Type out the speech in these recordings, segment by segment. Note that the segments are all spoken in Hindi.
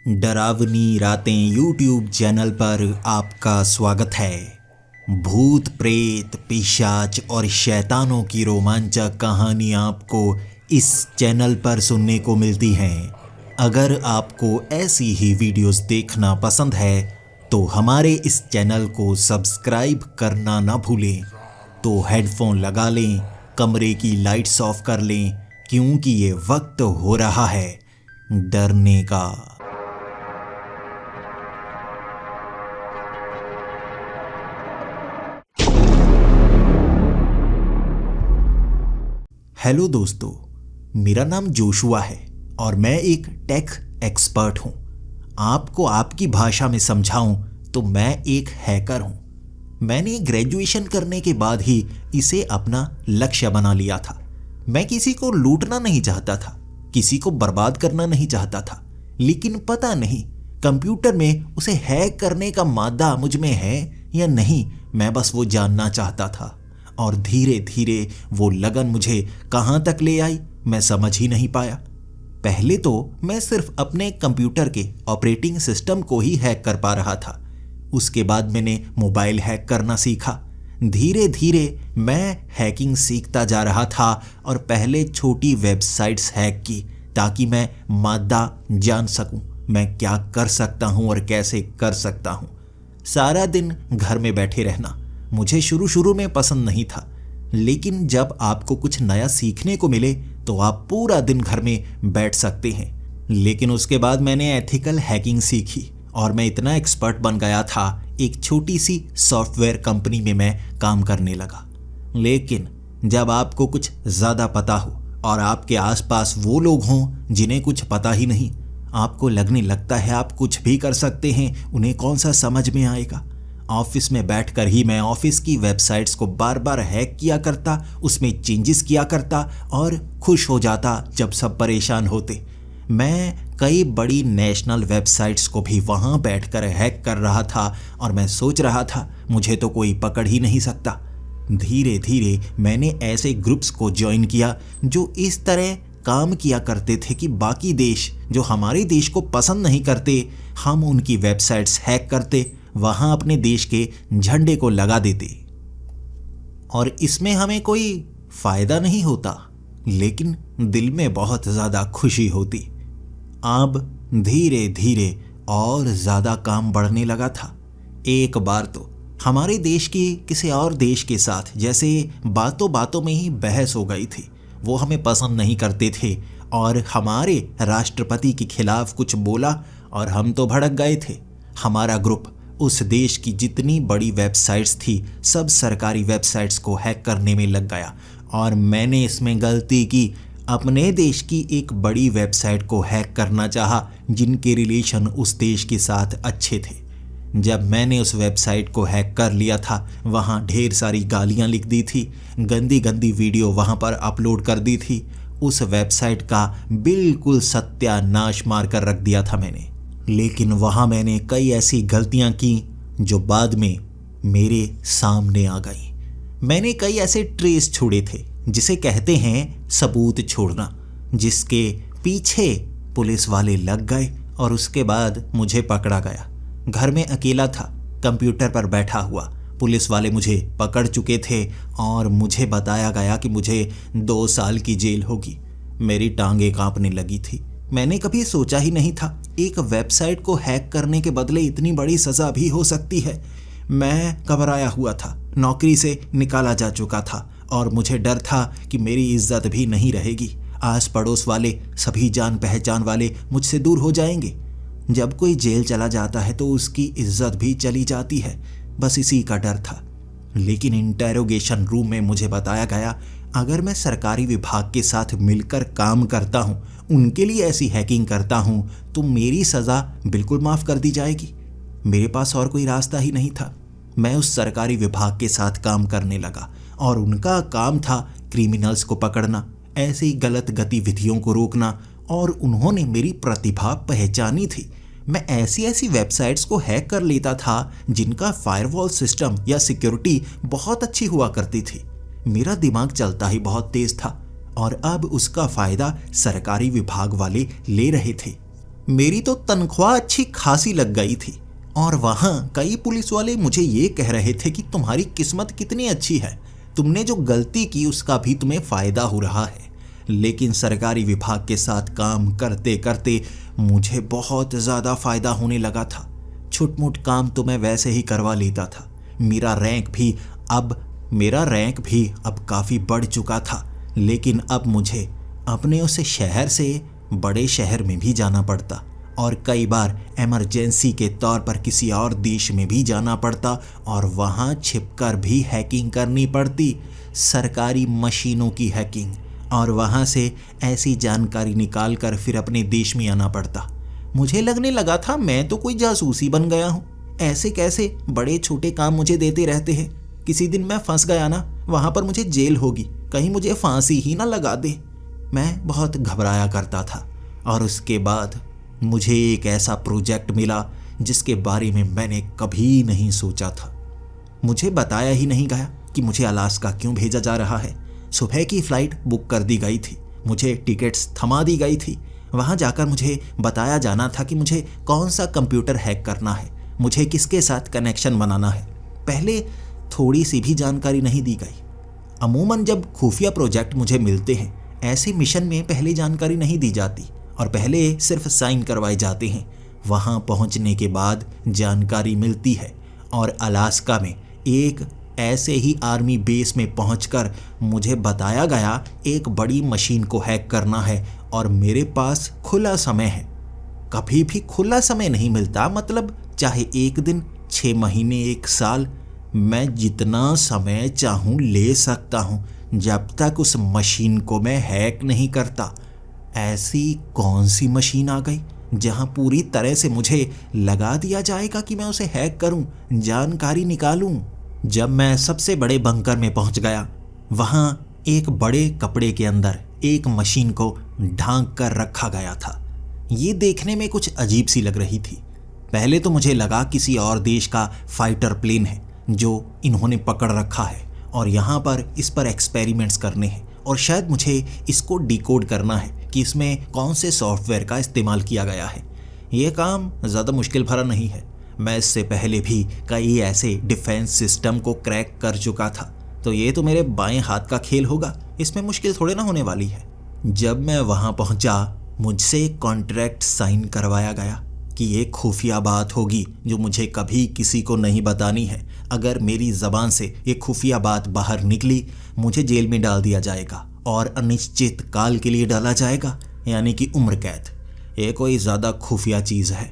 डरावनी रातें यूट्यूब चैनल पर आपका स्वागत है। भूत प्रेत पिशाच और शैतानों की रोमांचक कहानी आपको इस चैनल पर सुनने को मिलती हैं। अगर आपको ऐसी ही वीडियोस देखना पसंद है तो हमारे इस चैनल को सब्सक्राइब करना ना भूलें। तो हेडफोन लगा लें, कमरे की लाइट्स ऑफ कर लें, क्योंकि ये वक्त हो रहा है डरने का। हेलो दोस्तों, मेरा नाम जोशुआ है और मैं एक टेक एक्सपर्ट हूं। आपको आपकी भाषा में समझाऊं तो मैं एक हैकर हूं। मैंने ग्रेजुएशन करने के बाद ही इसे अपना लक्ष्य बना लिया था। मैं किसी को लूटना नहीं चाहता था, किसी को बर्बाद करना नहीं चाहता था, लेकिन पता नहीं कंप्यूटर में उसे हैक करने का मादा मुझ में है या नहीं, मैं बस वो जानना चाहता था। और धीरे धीरे वो लगन मुझे कहाँ तक ले आई मैं समझ ही नहीं पाया। पहले तो मैं सिर्फ अपने कंप्यूटर के ऑपरेटिंग सिस्टम को ही हैक कर पा रहा था। उसके बाद मैंने मोबाइल हैक करना सीखा। धीरे धीरे मैं हैकिंग सीखता जा रहा था और पहले छोटी वेबसाइट्स हैक की ताकि मैं मादा जान सकूं मैं क्या कर सकता हूं और कैसे कर सकता हूं। सारा दिन घर में बैठे रहना मुझे शुरू में पसंद नहीं था, लेकिन जब आपको कुछ नया सीखने को मिले तो आप पूरा दिन घर में बैठ सकते हैं। लेकिन उसके बाद मैंने एथिकल हैकिंग सीखी और मैं इतना एक्सपर्ट बन गया था, एक छोटी सी सॉफ्टवेयर कंपनी में मैं काम करने लगा। लेकिन जब आपको कुछ ज़्यादा पता हो और आपके आसपास वो लोग हों जिन्हें कुछ पता ही नहीं, आपको लगने लगता है आप कुछ भी कर सकते हैं, उन्हें कौन सा समझ में आएगा। ऑफिस में बैठकर ही मैं ऑफिस की वेबसाइट्स को बार बार हैक किया करता, उसमें चेंजेस किया करता और खुश हो जाता जब सब परेशान होते। मैं कई बड़ी नेशनल वेबसाइट्स को भी वहाँ बैठकर हैक कर रहा था और मैं सोच रहा था मुझे तो कोई पकड़ ही नहीं सकता। धीरे धीरे मैंने ऐसे ग्रुप्स को ज्वाइन किया जो इस तरह काम किया करते थे कि बाकी देश जो हमारे देश को पसंद नहीं करते, हम उनकी वेबसाइट्स हैक करते, वहां अपने देश के झंडे को लगा देते। और इसमें हमें कोई फायदा नहीं होता, लेकिन दिल में बहुत ज्यादा खुशी होती। अब धीरे धीरे और ज्यादा काम बढ़ने लगा था। एक बार तो हमारे देश की किसी और देश के साथ जैसे बातों बातों में ही बहस हो गई थी। वो हमें पसंद नहीं करते थे और हमारे राष्ट्रपति के खिलाफ कुछ बोला और हम तो भड़क गए थे। हमारा ग्रुप उस देश की जितनी बड़ी वेबसाइट्स थी सब सरकारी वेबसाइट्स को हैक करने में लग गया और मैंने इसमें गलती की, अपने देश की एक बड़ी वेबसाइट को हैक करना चाहा जिनके रिलेशन उस देश के साथ अच्छे थे। जब मैंने उस वेबसाइट को हैक कर लिया था, वहाँ ढेर सारी गालियाँ लिख दी थी, गंदी गंदी वीडियो वहाँ पर अपलोड कर दी थी। उस वेबसाइट का बिल्कुल सत्यानाश मार कर रख दिया था मैंने। लेकिन वहाँ मैंने कई ऐसी गलतियाँ की जो बाद में मेरे सामने आ गई। मैंने कई ऐसे ट्रेस छोड़े थे जिसे कहते हैं सबूत छोड़ना, जिसके पीछे पुलिस वाले लग गए और उसके बाद मुझे पकड़ा गया। घर में अकेला था, कंप्यूटर पर बैठा हुआ। पुलिस वाले मुझे पकड़ चुके थे और मुझे बताया गया कि मुझे 2 साल की जेल होगी। मेरी टांगें कांपने लगी थी। मैंने कभी सोचा ही नहीं था एक वेबसाइट को हैक करने के बदले इतनी बड़ी सज़ा भी हो सकती है। मैं घबराया हुआ था, नौकरी से निकाला जा चुका था और मुझे डर था कि मेरी इज्जत भी नहीं रहेगी। आस पड़ोस वाले, सभी जान पहचान वाले मुझसे दूर हो जाएंगे। जब कोई जेल चला जाता है तो उसकी इज्जत भी चली जाती है, बस इसी का डर था। लेकिन इंटेरोगेशन रूम में मुझे बताया गया, अगर मैं सरकारी विभाग के साथ मिलकर काम करता हूँ, उनके लिए ऐसी हैकिंग करता हूँ, तो मेरी सज़ा बिल्कुल माफ़ कर दी जाएगी। मेरे पास और कोई रास्ता ही नहीं था। मैं उस सरकारी विभाग के साथ काम करने लगा और उनका काम था क्रिमिनल्स को पकड़ना, ऐसी गलत गतिविधियों को रोकना, और उन्होंने मेरी प्रतिभा पहचानी थी। मैं ऐसी ऐसी वेबसाइट्स को हैक कर लेता था जिनका फायरवॉल सिस्टम या सिक्योरिटी बहुत अच्छी हुआ करती थी। मेरा दिमाग चलता ही बहुत तेज था और अब उसका फायदा सरकारी विभाग वाले ले रहे थे। मेरी तो तनख्वाह अच्छी खासी लग गई थी और वहाँ कई पुलिस वाले मुझे ये कह रहे थे कि तुम्हारी किस्मत कितनी अच्छी है, तुमने जो गलती की उसका भी तुम्हें फ़ायदा हो रहा है। लेकिन सरकारी विभाग के साथ काम करते करते मुझे बहुत ज़्यादा फ़ायदा होने लगा था। छुटमुट काम तो मैं वैसे ही करवा लेता था। मेरा रैंक भी अब काफ़ी बढ़ चुका था, लेकिन अब मुझे अपने उस शहर से बड़े शहर में भी जाना पड़ता और कई बार इमरजेंसी के तौर पर किसी और देश में भी जाना पड़ता और वहाँ छिपकर भी हैकिंग करनी पड़ती, सरकारी मशीनों की हैकिंग, और वहाँ से ऐसी जानकारी निकाल कर फिर अपने देश में आना पड़ता। मुझे लगने लगा था मैं तो कोई जासूस ही बन गया हूँ। ऐसे कैसे बड़े छोटे काम मुझे देते रहते हैं। किसी दिन मैं फंस गया ना, वहाँ पर मुझे जेल होगी, कहीं मुझे फांसी ही ना लगा दे। मैं बहुत घबराया करता था और उसके बाद मुझे एक ऐसा प्रोजेक्ट मिला जिसके बारे में मैंने कभी नहीं सोचा था। मुझे बताया ही नहीं गया कि मुझे अलास्का क्यों भेजा जा रहा है। सुबह की फ़्लाइट बुक कर दी गई थी, मुझे टिकट्स थमा दी गई थी। वहाँ जाकर मुझे बताया जाना था कि मुझे कौन सा कंप्यूटर हैक करना है, मुझे किसके साथ कनेक्शन बनाना है। पहले थोड़ी सी भी जानकारी नहीं दी गई। अमूमन जब खुफिया प्रोजेक्ट मुझे मिलते हैं, ऐसे मिशन में पहले जानकारी नहीं दी जाती और पहले सिर्फ साइन करवाए जाते हैं। वहाँ पहुँचने के बाद जानकारी मिलती है और अलास्का में एक ऐसे ही आर्मी बेस में पहुंचकर मुझे बताया गया एक बड़ी मशीन को हैक करना है और मेरे पास खुला समय है। कभी भी खुला समय नहीं मिलता, मतलब चाहे एक दिन, 6 महीने, 1 साल, मैं जितना समय चाहूँ ले सकता हूँ जब तक उस मशीन को मैं हैक नहीं करता। ऐसी कौन सी मशीन आ गई जहाँ पूरी तरह से मुझे लगा दिया जाएगा कि मैं उसे हैक करूँ, जानकारी निकालूँ। जब मैं सबसे बड़े बंकर में पहुंच गया, वहाँ एक बड़े कपड़े के अंदर एक मशीन को ढांक कर रखा गया था। ये देखने में कुछ अजीब सी लग रही थी। पहले तो मुझे लगा किसी और देश का फाइटर प्लेन है जो इन्होंने पकड़ रखा है और यहाँ पर इस पर एक्सपेरिमेंट्स करने हैं और शायद मुझे इसको डिकोड करना है कि इसमें कौन से सॉफ्टवेयर का इस्तेमाल किया गया है। ये काम ज़्यादा मुश्किल भरा नहीं है, मैं इससे पहले भी कई ऐसे डिफेंस सिस्टम को क्रैक कर चुका था, तो ये तो मेरे बाएं हाथ का खेल होगा, इसमें मुश्किल थोड़े ना होने वाली है। जब मैं वहाँ पहुँचा, मुझसे एक कॉन्ट्रैक्ट साइन करवाया गया कि ये खुफिया बात होगी जो मुझे कभी किसी को नहीं बतानी है। अगर मेरी ज़बान से ये खुफिया बात बाहर निकली, मुझे जेल में डाल दिया जाएगा और अनिश्चित काल के लिए डाला जाएगा, यानी कि उम्र कैद। ये कोई ज़्यादा खुफिया चीज़ है।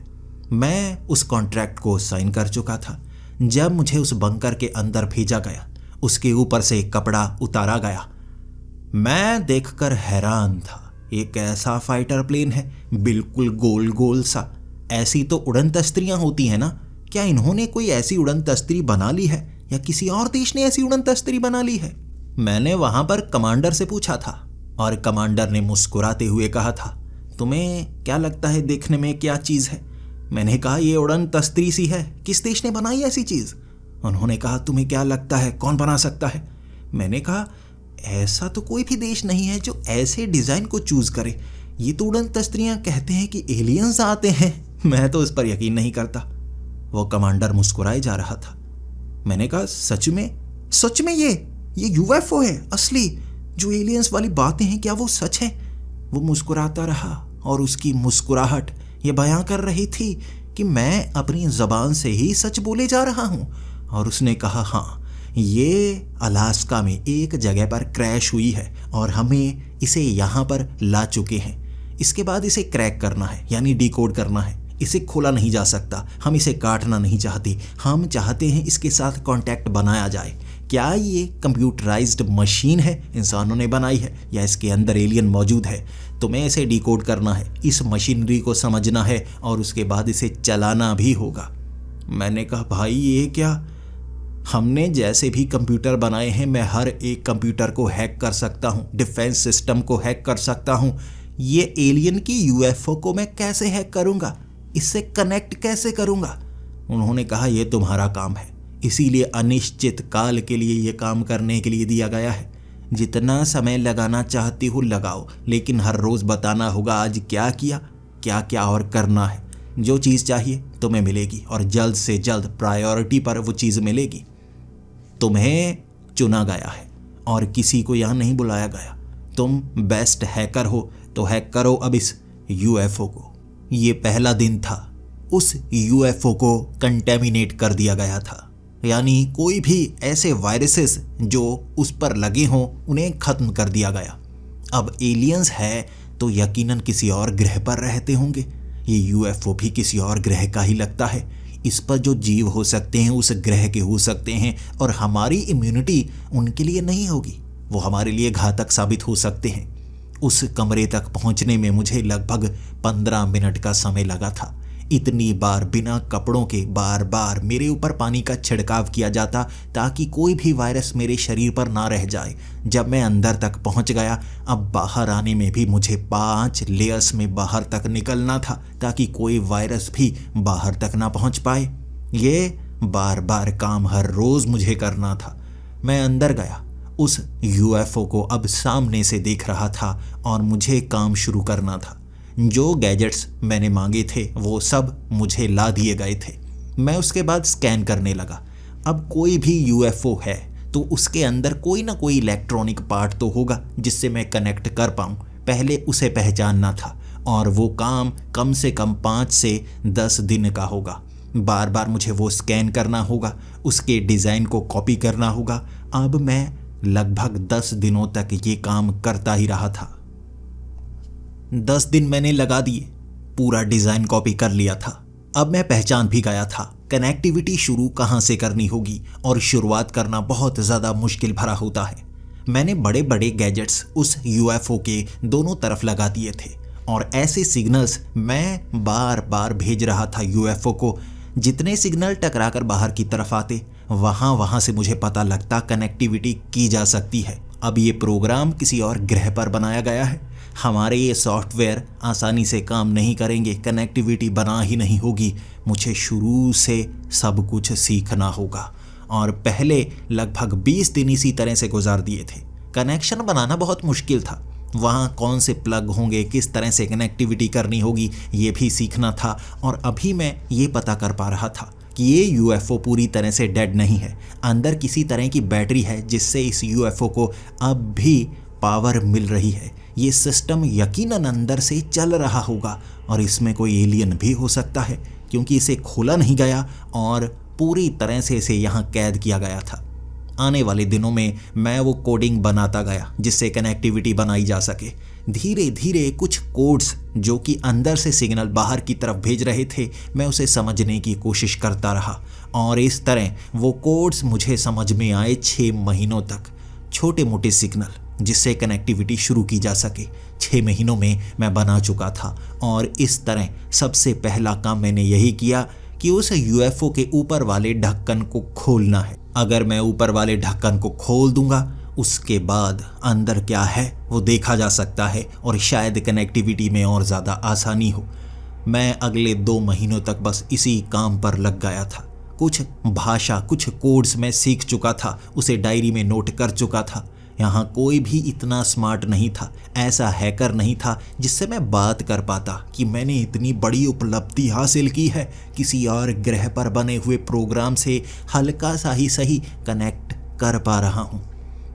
मैं उस कॉन्ट्रैक्ट को साइन कर चुका था। जब मुझे उस बंकर के अंदर भेजा गया, उसके ऊपर से कपड़ा उतारा गया, मैं देखकर हैरान था। ये कैसा फाइटर प्लेन है, बिल्कुल गोल गोल सा। ऐसी तो उड़न तस्त्रियाँ होती हैं ना, क्या इन्होंने कोई ऐसी उड़न तस्त्री बना ली है या किसी और देश ने ऐसी उड़न तस्त्री बना ली है? मैंने वहाँ पर कमांडर से पूछा था और कमांडर ने मुस्कुराते हुए कहा था, तुम्हें क्या लगता है देखने में क्या चीज़ है? मैंने कहा, ये उड़न तस्त्री सी है, किस देश ने बनाई ऐसी चीज़? उन्होंने कहा, तुम्हें क्या लगता है कौन बना सकता है? मैंने कहा, ऐसा तो कोई भी देश नहीं है जो ऐसे डिज़ाइन को चूज़ करे। ये तो उड़न तस्त्रियाँ कहते हैं कि एलियंस आते हैं, मैं तो इस पर यकीन नहीं करता। वो कमांडर मुस्कुराए जा रहा था। मैंने कहा, सच में ये यूएफओ है असली, जो एलियंस वाली बातें हैं, क्या वो सच है? वो मुस्कुराता रहा और उसकी मुस्कुराहट ये बयां कर रही थी कि मैं अपनी ज़बान से ही सच बोले जा रहा हूँ। और उसने कहा, हाँ, ये अलास्का में एक जगह पर क्रैश हुई है और हमें इसे यहाँ पर ला चुके हैं। इसके बाद इसे क्रैक करना है, यानी डिकोड करना है। इसे खोला नहीं जा सकता, हम इसे काटना नहीं चाहते, हम चाहते हैं इसके साथ कांटेक्ट बनाया जाए। क्या ये कंप्यूटराइज्ड मशीन है, इंसानों ने बनाई है, या इसके अंदर एलियन मौजूद है? तुम्हें इसे डिकोड करना है, इस मशीनरी को समझना है और उसके बाद इसे चलाना भी होगा। मैंने कहा, भाई ये क्या? हमने जैसे भी कंप्यूटर बनाए हैं, मैं हर एक कंप्यूटर को हैक कर सकता हूँ, डिफेंस सिस्टम को हैक कर सकता हूँ। ये एलियन की यूएफओ को मैं कैसे हैक करूँगा, इससे कनेक्ट कैसे करूँगा? उन्होंने कहा, ये तुम्हारा काम है, इसीलिए अनिश्चित काल के लिए ये काम करने के लिए दिया गया है। जितना समय लगाना चाहती हो लगाओ, लेकिन हर रोज़ बताना होगा आज क्या किया, क्या क्या और करना है। जो चीज़ चाहिए तुम्हें मिलेगी और जल्द से जल्द प्रायोरिटी पर वो चीज़ मिलेगी। तुम्हें चुना गया है और किसी को यहाँ नहीं बुलाया गया। तुम बेस्ट हैकर हो तो हैक करो अब इस यूएफओ को। ये पहला दिन था। उस यूएफओ को कंटेमिनेट कर दिया गया था, यानी कोई भी ऐसे वायरसेस जो उस पर लगे हों उन्हें खत्म कर दिया गया। अब एलियंस है तो यकीनन किसी और ग्रह पर रहते होंगे। ये यूएफओ भी किसी और ग्रह का ही लगता है। इस पर जो जीव हो सकते हैं उस ग्रह के हो सकते हैं और हमारी इम्यूनिटी उनके लिए नहीं होगी। वो हमारे लिए घातक साबित हो सकते हैं। उस कमरे तक पहुंचने में मुझे लगभग 15 मिनट का समय लगा था। इतनी बार बिना कपड़ों के बार बार मेरे ऊपर पानी का छिड़काव किया जाता ताकि कोई भी वायरस मेरे शरीर पर ना रह जाए। जब मैं अंदर तक पहुंच गया, अब बाहर आने में भी मुझे 5 लेयर्स में बाहर तक निकलना था ताकि कोई वायरस भी बाहर तक ना पहुंच पाए। ये बार बार काम हर रोज मुझे करना था। मैं अंदर गया, उस यूएफओ को अब सामने से देख रहा था और मुझे काम शुरू करना था। जो गैजेट्स मैंने मांगे थे वो सब मुझे ला दिए गए थे। मैं उसके बाद स्कैन करने लगा। अब कोई भी यूएफओ है तो उसके अंदर कोई ना कोई इलेक्ट्रॉनिक पार्ट तो होगा जिससे मैं कनेक्ट कर पाऊँ। पहले उसे पहचानना था और वो काम कम से कम 5 से 10 दिन का होगा। बार बार मुझे वो स्कैन करना होगा, उसके डिज़ाइन को कॉपी करना होगा। अब मैं लगभग 10 दिनों तक ये काम करता ही रहा था। 10 दिन मैंने लगा दिए, पूरा डिज़ाइन कॉपी कर लिया था। अब मैं पहचान भी गया था कनेक्टिविटी शुरू कहाँ से करनी होगी और शुरुआत करना बहुत ज़्यादा मुश्किल भरा होता है। मैंने बड़े बड़े गैजेट्स उस यूएफओ के दोनों तरफ लगा दिए थे और ऐसे सिग्नल्स मैं बार बार भेज रहा था यूएफओ को। जितने सिग्नल टकराकर बाहर की तरफ आते वहाँ से मुझे पता लगता कनेक्टिविटी की जा सकती है। अब ये प्रोग्राम किसी और ग्रह पर बनाया गया है। हमारे ये सॉफ्टवेयर आसानी से काम नहीं करेंगे, कनेक्टिविटी बना ही नहीं होगी। मुझे शुरू से सब कुछ सीखना होगा और पहले लगभग 20 दिन इसी तरह से गुजार दिए थे। कनेक्शन बनाना बहुत मुश्किल था। वहाँ कौन से प्लग होंगे, किस तरह से कनेक्टिविटी करनी होगी, ये भी सीखना था। और अभी मैं ये पता कर पा रहा था कि ये यूएफओ पूरी तरह से डेड नहीं है। अंदर किसी तरह की बैटरी है जिससे इस यूएफओ को अब भी पावर मिल रही है। ये सिस्टम यकीनन अंदर से चल रहा होगा और इसमें कोई एलियन भी हो सकता है क्योंकि इसे खोला नहीं गया और पूरी तरह से इसे यहाँ कैद किया गया था। आने वाले दिनों में मैं वो कोडिंग बनाता गया जिससे कनेक्टिविटी बनाई जा सके। धीरे धीरे कुछ कोड्स जो कि अंदर से सिग्नल बाहर की तरफ भेज रहे थे, मैं उसे समझने की कोशिश करता रहा और इस तरह वो कोड्स मुझे समझ में आए 6 महीनों तक। छोटे मोटे सिग्नल जिससे कनेक्टिविटी शुरू की जा सके 6 महीनों में मैं बना चुका था। और इस तरह सबसे पहला काम मैंने यही किया कि उस यूएफओ के ऊपर वाले ढक्कन को खोलना है। अगर मैं ऊपर वाले ढक्कन को खोल दूंगा उसके बाद अंदर क्या है वो देखा जा सकता है और शायद कनेक्टिविटी में और ज़्यादा आसानी हो। मैं अगले 2 महीनों तक बस इसी काम पर लग गया था। कुछ भाषा, कुछ कोड्स मैं सीख चुका था, उसे डायरी में नोट कर चुका था। यहाँ कोई भी इतना स्मार्ट नहीं था, ऐसा हैकर नहीं था जिससे मैं बात कर पाता कि मैंने इतनी बड़ी उपलब्धि हासिल की है। किसी और ग्रह पर बने हुए प्रोग्राम से हल्का सा ही सही कनेक्ट कर पा रहा हूँ।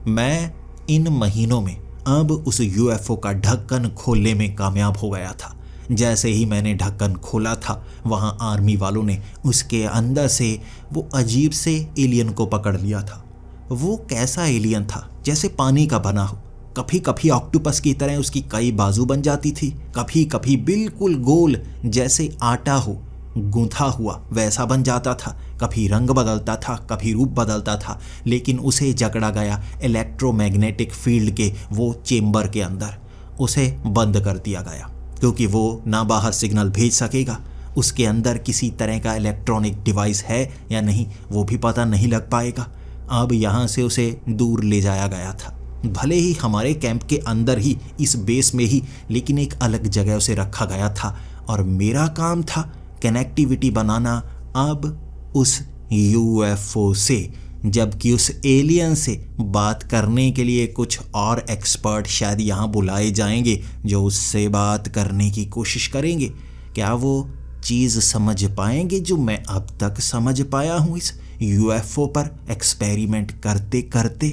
मैं इन महीनों में अब उस यूएफओ का ढक्कन खोलने में कामयाब हो गया था। जैसे ही मैंने ढक्कन खोला था वहाँ आर्मी वालों ने उसके अंदर से वो अजीब से एलियन को पकड़ लिया था। वो कैसा एलियन था? जैसे पानी का बना हो। कभी कभी ऑक्टोपस की तरह उसकी कई बाजू बन जाती थी, कभी कभी बिल्कुल गोल जैसे आटा हो गूंथा हुआ वैसा बन जाता था। कभी रंग बदलता था, कभी रूप बदलता था, लेकिन उसे जकड़ा गया इलेक्ट्रोमैग्नेटिक फील्ड के वो चेम्बर के अंदर। उसे बंद कर दिया गया क्योंकि वो ना बाहर सिग्नल भेज सकेगा। उसके अंदर किसी तरह का इलेक्ट्रॉनिक डिवाइस है या नहीं वो भी पता नहीं लग पाएगा। अब यहाँ से उसे दूर ले जाया गया था, भले ही हमारे कैंप के अंदर ही, इस बेस में ही, लेकिन एक अलग जगह उसे रखा गया था और मेरा काम था कनेक्टिविटी बनाना अब उस यूएफओ से जबकि उस एलियन से बात करने के लिए कुछ और एक्सपर्ट शायद यहाँ बुलाए जाएंगे जो उससे बात करने की कोशिश करेंगे। क्या वो चीज़ समझ पाएंगे जो मैं अब तक समझ पाया हूँ इस यूएफओ पर एक्सपेरिमेंट करते करते?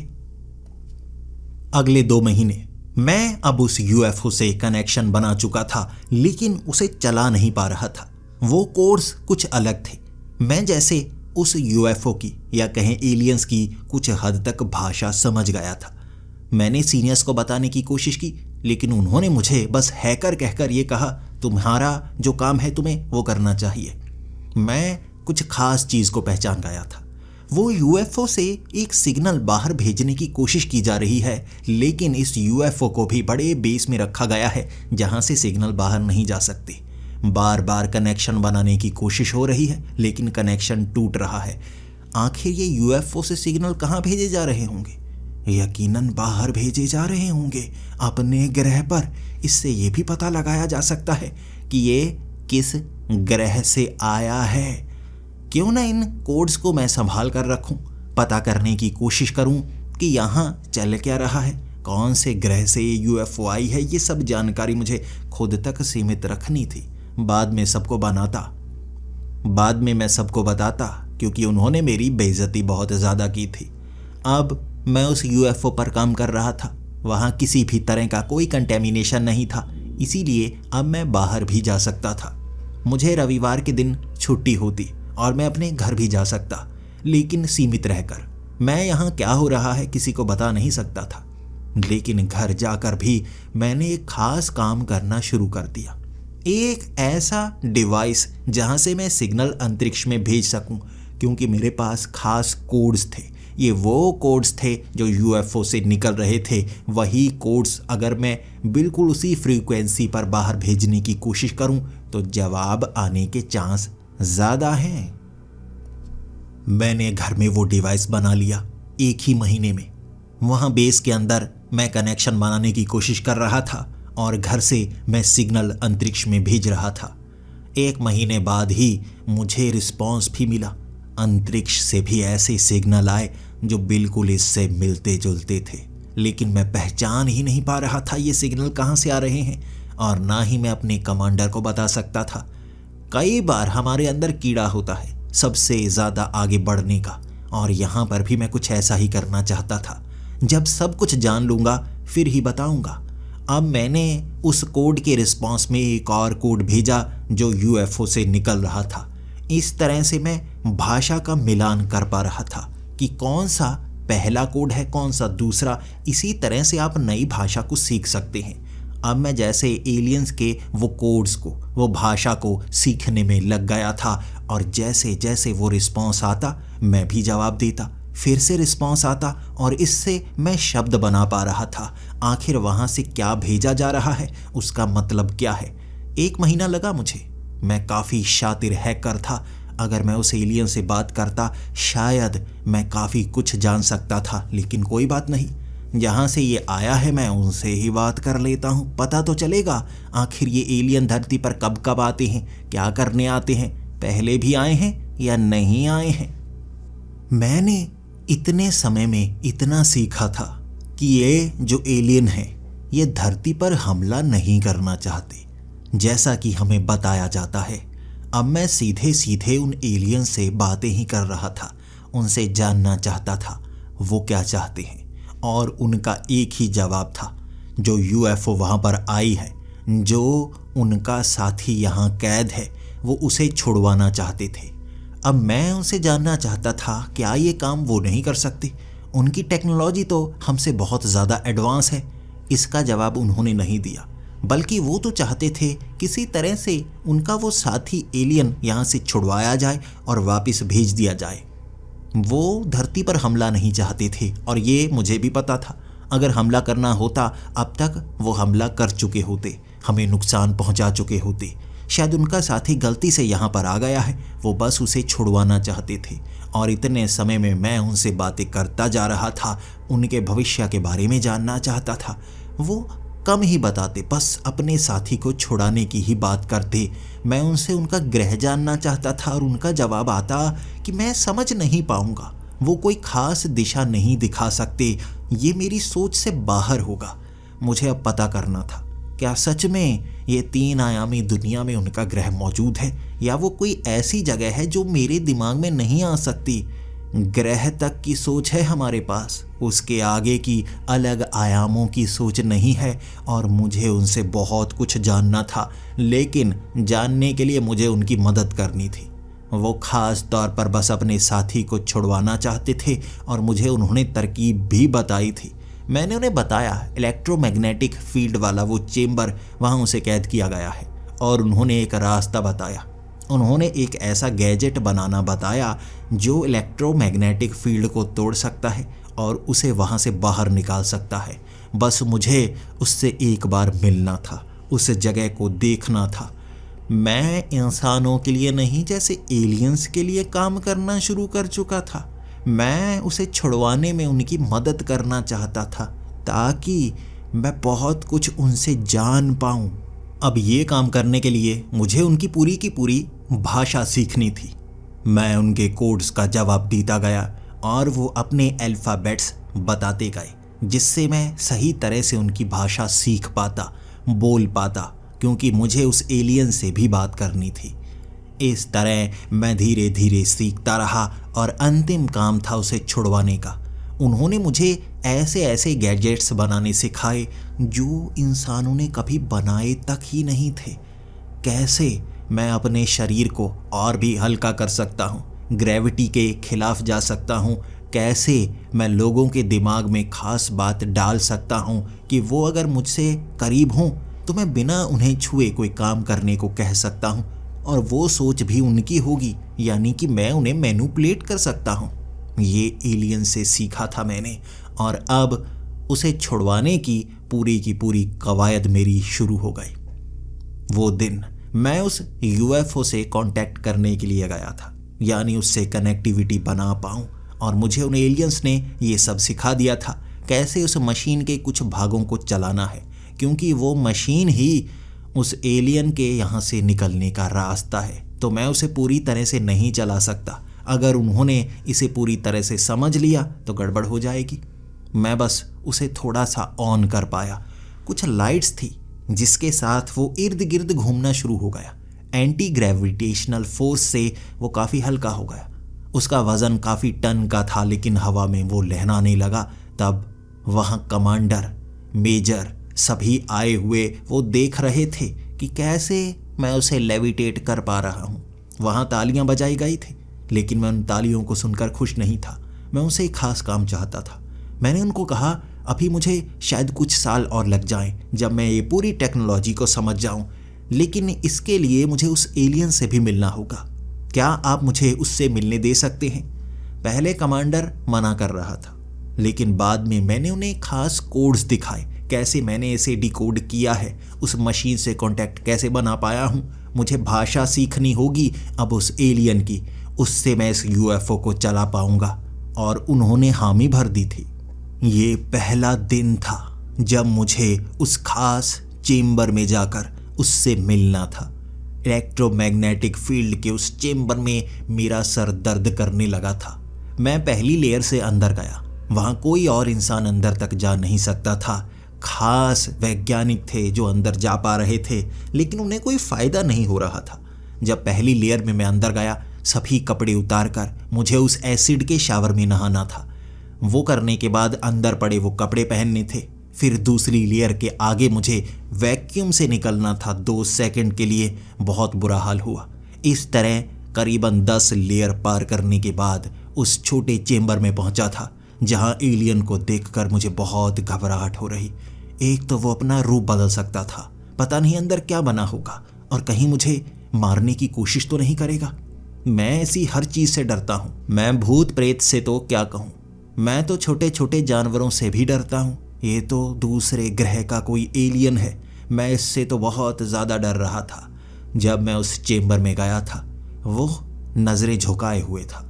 अगले 2 महीने मैं अब उस यूएफओ से कनेक्शन बना चुका था, लेकिन उसे चला नहीं पा रहा था। वो कोड्स कुछ अलग थे। मैं जैसे उस यूएफओ की या कहें एलियंस की कुछ हद तक भाषा समझ गया था। मैंने सीनियर्स को बताने की कोशिश की, लेकिन उन्होंने मुझे बस हैकर कहकर ये कहा, तुम्हारा जो काम है तुम्हें वो करना चाहिए। मैं कुछ खास चीज़ को पहचान गया था। वो यूएफओ से एक सिग्नल बाहर भेजने की कोशिश की जा रही है, लेकिन इस यूएफओ को भी बड़े बेस में रखा गया है जहां से सिग्नल बाहर नहीं जा सकते। बार बार कनेक्शन बनाने की कोशिश हो रही है, लेकिन कनेक्शन टूट रहा है। आखिर ये यूएफओ से सिग्नल कहाँ भेजे जा रहे होंगे? यकीनन बाहर भेजे जा रहे होंगे, अपने ग्रह पर। इससे ये भी पता लगाया जा सकता है कि ये किस ग्रह से आया है। क्यों ना इन कोड्स को मैं संभाल कर रखूं, पता करने की कोशिश करूं कि यहाँ चल क्या रहा है, कौन से ग्रह से ये यूएफओ आई है। ये सब जानकारी मुझे खुद तक सीमित रखनी थी। बाद में मैं सबको बताता, क्योंकि उन्होंने मेरी बेइज्जती बहुत ज़्यादा की थी। अब मैं उस यूएफओ पर काम कर रहा था। वहाँ किसी भी तरह का कोई कंटेमिनेशन नहीं था, इसीलिए अब मैं बाहर भी जा सकता था। मुझे रविवार के दिन छुट्टी होती और मैं अपने घर भी जा सकता, लेकिन सीमित रहकर। मैं यहाँ क्या हो रहा है किसी को बता नहीं सकता था। लेकिन घर जाकर भी मैंने एक खास काम करना शुरू कर दिया। एक ऐसा डिवाइस जहाँ से मैं सिग्नल अंतरिक्ष में भेज सकूँ, क्योंकि मेरे पास खास कोड्स थे। ये वो कोड्स थे जो यूएफओ से निकल रहे थे। वही कोड्स अगर मैं बिल्कुल उसी फ्रीक्वेंसी पर बाहर भेजने की कोशिश करूं तो जवाब आने के चांस ज़्यादा हैं। मैंने घर में वो डिवाइस बना लिया 1 ही महीने में। वहाँ बेस के अंदर मैं कनेक्शन बनाने की कोशिश कर रहा था और घर से मैं सिग्नल अंतरिक्ष में भेज रहा था। 1 महीने बाद ही मुझे रिस्पॉन्स भी मिला। अंतरिक्ष से भी ऐसे सिग्नल आए जो बिल्कुल इससे मिलते जुलते थे, लेकिन मैं पहचान ही नहीं पा रहा था ये सिग्नल कहाँ से आ रहे हैं, और ना ही मैं अपने कमांडर को बता सकता था। कई बार हमारे अंदर कीड़ा होता है सबसे ज़्यादा आगे बढ़ने का, और यहाँ पर भी मैं कुछ ऐसा ही करना चाहता था। जब सब कुछ जान लूँगा फिर ही बताऊँगा। अब मैंने उस कोड के रिस्पॉन्स में एक और कोड भेजा जो यूएफओ से निकल रहा था। इस तरह से मैं भाषा का मिलान कर पा रहा था कि कौन सा पहला कोड है, कौन सा दूसरा। इसी तरह से आप नई भाषा को सीख सकते हैं। अब मैं जैसे एलियंस के वो कोड्स को, वो भाषा को सीखने में लग गया था, और जैसे जैसे वो रिस्पॉन्स आता मैं भी जवाब देता, फिर से रिस्पॉन्स आता, और इससे मैं शब्द बना पा रहा था। आखिर वहाँ से क्या भेजा जा रहा है, उसका मतलब क्या है। 1 महीना लगा मुझे। मैं काफ़ी शातिर हैकर था। अगर मैं उस एलियन से बात करता शायद मैं काफ़ी कुछ जान सकता था, लेकिन कोई बात नहीं। जहाँ से ये आया है मैं उनसे ही बात कर लेता हूँ, पता तो चलेगा आखिर ये एलियन धरती पर कब कब आते हैं, क्या करने आते हैं, पहले भी आए हैं या नहीं आए हैं। मैंने इतने समय में इतना सीखा था कि ये जो एलियन है ये धरती पर हमला नहीं करना चाहते, जैसा कि हमें बताया जाता है। अब मैं सीधे सीधे उन एलियन से बातें ही कर रहा था, उनसे जानना चाहता था वो क्या चाहते हैं, और उनका एक ही जवाब था, जो यूएफओ वहाँ पर आई है, जो उनका साथी यहाँ कैद है, वो उसे छुड़वाना चाहते थे। अब मैं उनसे जानना चाहता था क्या ये काम वो नहीं कर सकते, उनकी टेक्नोलॉजी तो हमसे बहुत ज़्यादा एडवांस है। इसका जवाब उन्होंने नहीं दिया, बल्कि वो तो चाहते थे किसी तरह से उनका वो साथी एलियन यहाँ से छुड़वाया जाए और वापस भेज दिया जाए। वो धरती पर हमला नहीं चाहते थे, और ये मुझे भी पता था। अगर हमला करना होता अब तक वो हमला कर चुके होते, हमें नुकसान पहुँचा चुके होते। शायद उनका साथी गलती से यहाँ पर आ गया है, वो बस उसे छुड़वाना चाहते थे। और इतने समय में मैं उनसे बातें करता जा रहा था, उनके भविष्य के बारे में जानना चाहता था। वो कम ही बताते, बस अपने साथी को छुड़ाने की ही बात करते। मैं उनसे उनका ग्रह जानना चाहता था, और उनका जवाब आता कि मैं समझ नहीं पाऊंगा, वो कोई खास दिशा नहीं दिखा सकते, ये मेरी सोच से बाहर होगा। मुझे अब पता करना था, क्या सच में ये 3 आयामी दुनिया में उनका ग्रह मौजूद है, या वो कोई ऐसी जगह है जो मेरे दिमाग में नहीं आ सकती। ग्रह तक की सोच है हमारे पास, उसके आगे की अलग आयामों की सोच नहीं है, और मुझे उनसे बहुत कुछ जानना था, लेकिन जानने के लिए मुझे उनकी मदद करनी थी। वो खास तौर पर बस अपने साथी को छुड़वाना चाहते थे, और मुझे उन्होंने तरकीब भी बताई थी। मैंने उन्हें बताया इलेक्ट्रोमैग्नेटिक फील्ड वाला वो चेम्बर वहाँ उसे कैद किया गया है, और उन्होंने एक रास्ता बताया। उन्होंने एक ऐसा गैजेट बनाना बताया जो इलेक्ट्रोमैग्नेटिक फील्ड को तोड़ सकता है और उसे वहाँ से बाहर निकाल सकता है। बस मुझे उससे एक बार मिलना था, उस जगह को देखना था। मैं इंसानों के लिए नहीं, जैसे एलियंस के लिए काम करना शुरू कर चुका था। मैं उसे छुड़वाने में उनकी मदद करना चाहता था, ताकि मैं बहुत कुछ उनसे जान पाऊं। अब ये काम करने के लिए मुझे उनकी पूरी की पूरी भाषा सीखनी थी। मैं उनके कोड्स का जवाब देता गया, और वो अपने अल्फ़ाबेट्स बताते गए, जिससे मैं सही तरह से उनकी भाषा सीख पाता, बोल पाता, क्योंकि मुझे उस एलियन से भी बात करनी थी। इस तरह मैं धीरे धीरे सीखता रहा, और अंतिम काम था उसे छुड़वाने का। उन्होंने मुझे ऐसे ऐसे गैजेट्स बनाने सिखाए जो इंसानों ने कभी बनाए तक ही नहीं थे। कैसे मैं अपने शरीर को और भी हल्का कर सकता हूँ, ग्रेविटी के खिलाफ जा सकता हूँ, कैसे मैं लोगों के दिमाग में खास बात डाल सकता हूँ कि वो अगर मुझसे करीब हों तो मैं बिना उन्हें छुए कोई काम करने को कह सकता हूँ, और वो सोच भी उनकी होगी, यानी कि मैं उन्हें मैनिपुलेट कर सकता हूँ। ये एलियन से सीखा था मैंने, और अब उसे छुड़वाने की पूरी कवायद मेरी शुरू हो गई। वो दिन मैं उस यूएफओ से कांटेक्ट करने के लिए गया था, यानी उससे कनेक्टिविटी बना पाऊँ, और मुझे उन एलियंस ने ये सब सिखा दिया था, कैसे उस मशीन के कुछ भागों को चलाना है, क्योंकि वो मशीन ही उस एलियन के यहाँ से निकलने का रास्ता है। तो मैं उसे पूरी तरह से नहीं चला सकता। अगर उन्होंने इसे पूरी तरह से समझ लिया तो गड़बड़ हो जाएगी। मैं बस उसे थोड़ा सा ऑन कर पाया। कुछ लाइट्स थी जिसके साथ वो इर्द गिर्द घूमना शुरू हो गया। एंटी ग्रेविटेशनल फोर्स से वो काफ़ी हल्का हो गया। उसका वज़न काफ़ी टन का था, लेकिन हवा में वो लहराने लगा। तब वहाँ कमांडर, मेजर सभी आए हुए वो देख रहे थे कि कैसे मैं उसे लेविटेट कर पा रहा हूँ। वहाँ तालियां बजाई गई थी, लेकिन मैं उन तालियों को सुनकर खुश नहीं था। मैं उनसे एक खास काम चाहता था। मैंने उनको कहा, अभी मुझे शायद कुछ साल और लग जाएं जब मैं ये पूरी टेक्नोलॉजी को समझ जाऊं, लेकिन इसके लिए मुझे उस एलियन से भी मिलना होगा। क्या आप मुझे उससे मिलने दे सकते हैं? पहले कमांडर मना कर रहा था, लेकिन बाद में मैंने उन्हें खास कोड्स दिखाए, कैसे मैंने इसे डिकोड किया है, उस मशीन से कांटेक्ट कैसे बना पाया हूँ। मुझे भाषा सीखनी होगी अब उस एलियन की, उससे मैं इस यूएफओ को चला पाऊंगा। और उन्होंने हामी भर दी थी। ये पहला दिन था जब मुझे उस खास चेम्बर में जाकर उससे मिलना था। इलेक्ट्रोमैग्नेटिक फील्ड के उस चेम्बर में मेरा सर दर्द करने लगा था। मैं पहली लेयर से अंदर गया। वहाँ कोई और इंसान अंदर तक जा नहीं सकता था। खास वैज्ञानिक थे जो अंदर जा पा रहे थे, लेकिन उन्हें कोई फ़ायदा नहीं हो रहा था। जब पहली लेयर में मैं अंदर गया, सभी कपड़े उतार कर मुझे उस एसिड के शावर में नहाना था। वो करने के बाद अंदर पड़े वो कपड़े पहनने थे। फिर दूसरी लेयर के आगे मुझे वैक्यूम से निकलना था 2 सेकंड के लिए। बहुत बुरा हाल हुआ। इस तरह करीबन 10 लेयर पार करने के बाद उस छोटे चेम्बर में पहुंचा था, जहां एलियन को देखकर मुझे बहुत घबराहट हो रही। एक तो वो अपना रूप बदल सकता था, पता नहीं अंदर क्या बना होगा, और कहीं मुझे मारने की कोशिश तो नहीं करेगा। मैं ऐसी हर चीज़ से डरता हूँ। मैं भूत प्रेत से तो क्या कहूँ, मैं तो छोटे छोटे जानवरों से भी डरता हूँ। ये तो दूसरे ग्रह का कोई एलियन है। मैं इससे तो बहुत ज़्यादा डर रहा था। जब मैं उस चेम्बर में गया था, वो नज़रें झुकाए हुए था।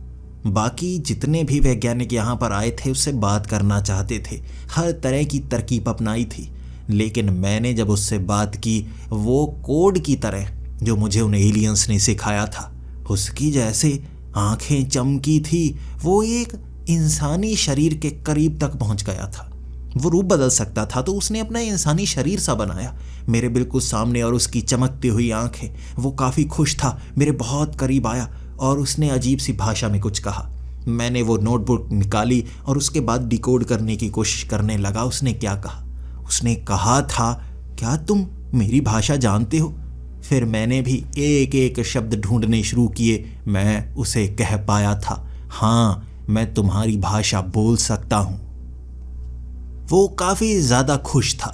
बाकी जितने भी वैज्ञानिक यहाँ पर आए थे उससे बात करना चाहते थे, हर तरह की तरकीब अपनाई थी, लेकिन मैंने जब उससे बात की, वो कोड की तरह जो मुझे उन एलियंस ने सिखाया था, उसकी जैसे आंखें चमकी थी। वो एक इंसानी शरीर के करीब तक पहुंच गया था। वो रूप बदल सकता था तो उसने अपना इंसानी शरीर सा बनाया, मेरे बिल्कुल सामने, और उसकी चमकती हुई आंखें। वो काफ़ी खुश था, मेरे बहुत करीब आया और उसने अजीब सी भाषा में कुछ कहा। मैंने वो नोटबुक निकाली और उसके बाद डिकोड करने की कोशिश करने लगा। उसने क्या कहा? उसने कहा था, क्या तुम मेरी भाषा जानते हो? फिर मैंने भी एक एक शब्द ढूंढने शुरू किए। मैं उसे कह पाया था, हाँ, मैं तुम्हारी भाषा बोल सकता हूं। वो काफ़ी ज़्यादा खुश था।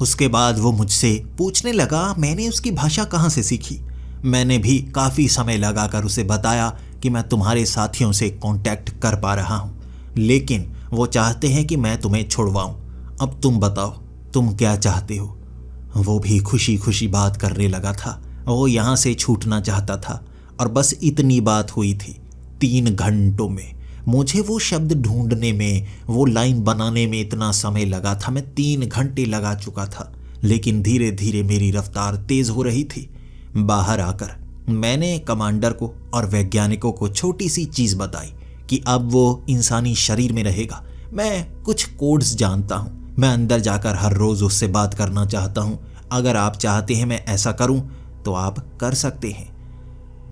उसके बाद वो मुझसे पूछने लगा मैंने उसकी भाषा कहाँ से सीखी। मैंने भी काफ़ी समय लगाकर उसे बताया कि मैं तुम्हारे साथियों से कांटेक्ट कर पा रहा हूँ, लेकिन वो चाहते हैं कि मैं तुम्हें छुड़वाऊँ। अब तुम बताओ, तुम क्या चाहते हो? वो भी खुशी खुशी बात करने लगा था। वो यहाँ से छूटना चाहता था और बस इतनी बात हुई थी। 3 घंटों में मुझे वो शब्द ढूंढने में, वो लाइन बनाने में इतना समय लगा था। मैं 3 घंटे लगा चुका था, लेकिन धीरे धीरे मेरी रफ्तार तेज हो रही थी। बाहर आकर मैंने कमांडर को और वैज्ञानिकों को छोटी सी चीज़ बताई कि अब वो इंसानी शरीर में रहेगा। मैं कुछ कोड्स जानता हूँ। मैं अंदर जाकर हर रोज़ उससे बात करना चाहता हूँ। अगर आप चाहते हैं मैं ऐसा करूँ तो आप कर सकते हैं।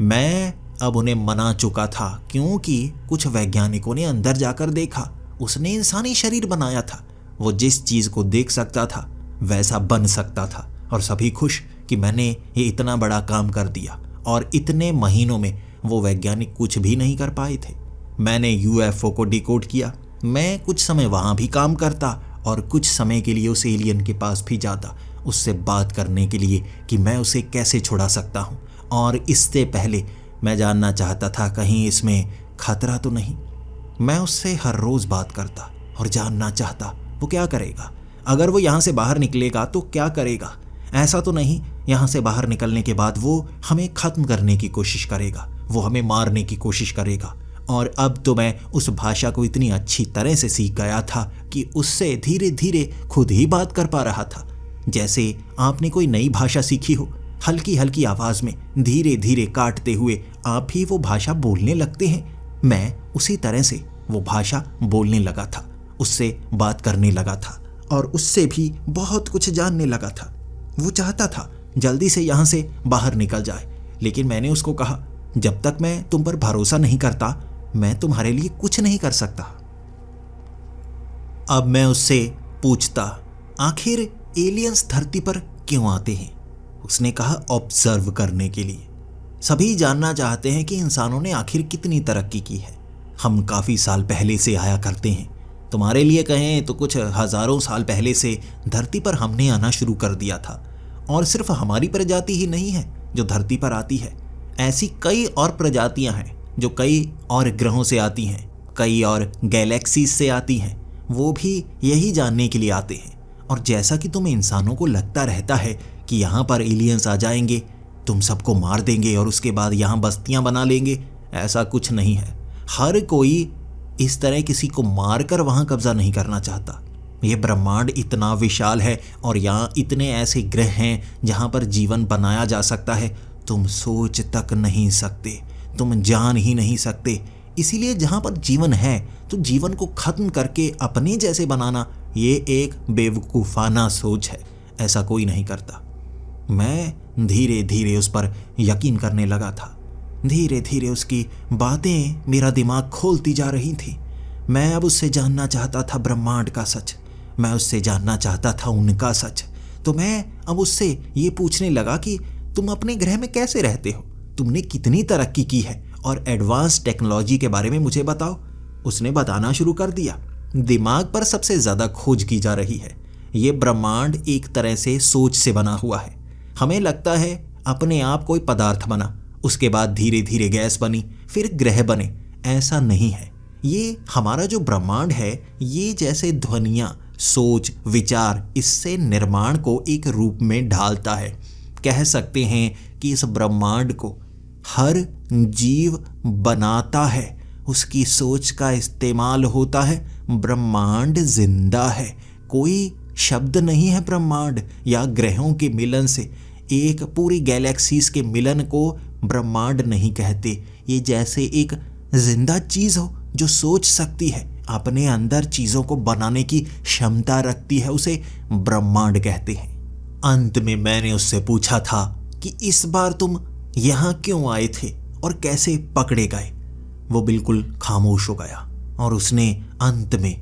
मैं अब उन्हें मना चुका था, क्योंकि कुछ वैज्ञानिकों ने अंदर जाकर देखा। उसने इंसानी शरीर बनाया था। वो जिस चीज़ को देख सकता था वैसा बन सकता था, और सभी खुश कि मैंने ये इतना बड़ा काम कर दिया। और इतने महीनों में वो वैज्ञानिक कुछ भी नहीं कर पाए थे। मैंने यूएफओ को डिकोड किया। मैं कुछ समय वहाँ भी काम करता और कुछ समय के लिए उस एलियन के पास भी जाता, उससे बात करने के लिए कि मैं उसे कैसे छुड़ा सकता हूँ। और इससे पहले मैं जानना चाहता था कहीं इसमें खतरा तो नहीं। मैं उससे हर रोज़ बात करता और जानना चाहता वो क्या करेगा। अगर वो यहाँ से बाहर निकलेगा तो क्या करेगा? ऐसा तो नहीं यहाँ से बाहर निकलने के बाद वो हमें ख़त्म करने की कोशिश करेगा, वो हमें मारने की कोशिश करेगा। और अब तो मैं उस भाषा को इतनी अच्छी तरह से सीख गया था कि उससे धीरे धीरे खुद ही बात कर पा रहा था। जैसे आपने कोई नई भाषा सीखी हो, हल्की हल्की आवाज़ में धीरे धीरे काटते हुए आप भी वो भाषा बोलने लगते हैं। मैं उसी तरह से वो भाषा बोलने लगा था, उससे बात करने लगा था और उससे भी बहुत कुछ जानने लगा था। वो चाहता था जल्दी से यहाँ से बाहर निकल जाए, लेकिन मैंने उसको कहा जब तक मैं तुम पर भरोसा नहीं करता मैं तुम्हारे लिए कुछ नहीं कर सकता। अब मैं उससे पूछता, आखिर एलियंस धरती पर क्यों आते हैं? उसने कहा ऑब्जर्व करने के लिए। सभी जानना चाहते हैं कि इंसानों ने आखिर कितनी तरक्की की है। हम काफ़ी साल पहले से आया करते हैं। तुम्हारे लिए कहें तो कुछ हज़ारों साल पहले से धरती पर हमने आना शुरू कर दिया था। और सिर्फ हमारी प्रजाति ही नहीं है जो धरती पर आती है, ऐसी कई और प्रजातियां हैं जो कई और ग्रहों से आती हैं, कई और गैलेक्सीज से आती हैं। वो भी यही जानने के लिए आते हैं। और जैसा कि तुम इंसानों को लगता रहता है कि यहाँ पर एलियंस आ जाएंगे, तुम सबको मार देंगे और उसके बाद यहाँ बस्तियाँ बना लेंगे, ऐसा कुछ नहीं है। हर कोई इस तरह किसी को मारकर वहाँ कब्जा नहीं करना चाहता। ये ब्रह्मांड इतना विशाल है और यहाँ इतने ऐसे ग्रह हैं जहाँ पर जीवन बनाया जा सकता है, तुम सोच तक नहीं सकते, तुम जान ही नहीं सकते। इसीलिए जहाँ पर जीवन है तो जीवन को ख़त्म करके अपने जैसे बनाना ये एक बेवकूफ़ाना सोच है। ऐसा कोई नहीं करता। मैं धीरे धीरे उस पर यकीन करने लगा था। धीरे धीरे उसकी बातें मेरा दिमाग खोलती जा रही थी। मैं अब उससे जानना चाहता था ब्रह्मांड का सच, मैं उससे जानना चाहता था उनका सच। तो मैं अब उससे ये पूछने लगा कि तुम अपने ग्रह में कैसे रहते हो, तुमने कितनी तरक्की की है और एडवांस टेक्नोलॉजी के बारे में मुझे बताओ। उसने बताना शुरू कर दिया। दिमाग पर सबसे ज़्यादा खोज की जा रही है। ये ब्रह्मांड एक तरह से सोच से बना हुआ है। हमें लगता है अपने आप कोई पदार्थ बना, उसके बाद धीरे धीरे गैस बनी, फिर ग्रह बने। ऐसा नहीं है। ये हमारा जो ब्रह्मांड है ये जैसे ध्वनियाँ, सोच, विचार, इससे निर्माण को एक रूप में ढालता है। कह सकते हैं कि इस ब्रह्मांड को हर जीव बनाता है, उसकी सोच का इस्तेमाल होता है। ब्रह्मांड जिंदा है, कोई शब्द नहीं है ब्रह्मांड या ग्रहों के मिलन से। एक पूरी गैलेक्सीज के मिलन को ब्रह्मांड नहीं कहते। ये जैसे एक जिंदा चीज़ हो जो सोच सकती है, अपने अंदर चीजों को बनाने की क्षमता रखती है, उसे ब्रह्मांड कहते हैं। अंत में मैंने उससे पूछा था कि इस बार तुम यहां क्यों आए थे और कैसे पकड़े गए। वो बिल्कुल खामोश हो गया और उसने अंत में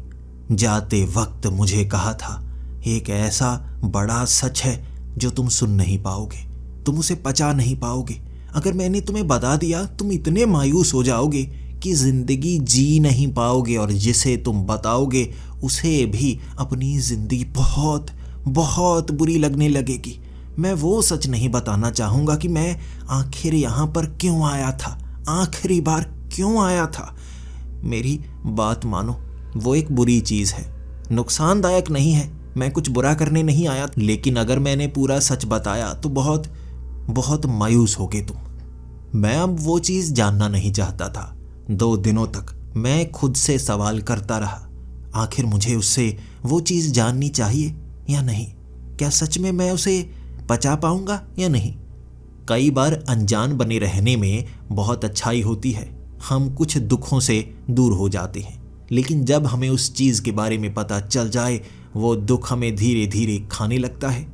जाते वक्त मुझे कहा था, एक ऐसा बड़ा सच है जो तुम सुन नहीं पाओगे, तुम उसे पचा नहीं पाओगे। अगर मैंने तुम्हें बता दिया तुम इतने मायूस हो जाओगे कि जिंदगी जी नहीं पाओगे, और जिसे तुम बताओगे उसे भी अपनी जिंदगी बहुत बहुत बुरी लगने लगेगी। मैं वो सच नहीं बताना चाहूँगा कि मैं आखिर यहाँ पर क्यों आया था, आखिरी बार क्यों आया था। मेरी बात मानो, वो एक बुरी चीज़ है, नुकसानदायक नहीं है, मैं कुछ बुरा करने नहीं आया। लेकिन अगर मैंने पूरा सच बताया तो बहुत बहुत मायूस होगे तुम। मैं अब वो चीज़ जानना नहीं चाहता था। 2 दिनों तक मैं खुद से सवाल करता रहा, आखिर मुझे उससे वो चीज़ जाननी चाहिए या नहीं। क्या सच में मैं उसे पचा पाऊंगा या नहीं। कई बार अनजान बने रहने में बहुत अच्छाई होती है, हम कुछ दुखों से दूर हो जाते हैं। लेकिन जब हमें उस चीज़ के बारे में पता चल जाए, वो दुख हमें धीरे धीरे खाने लगता है।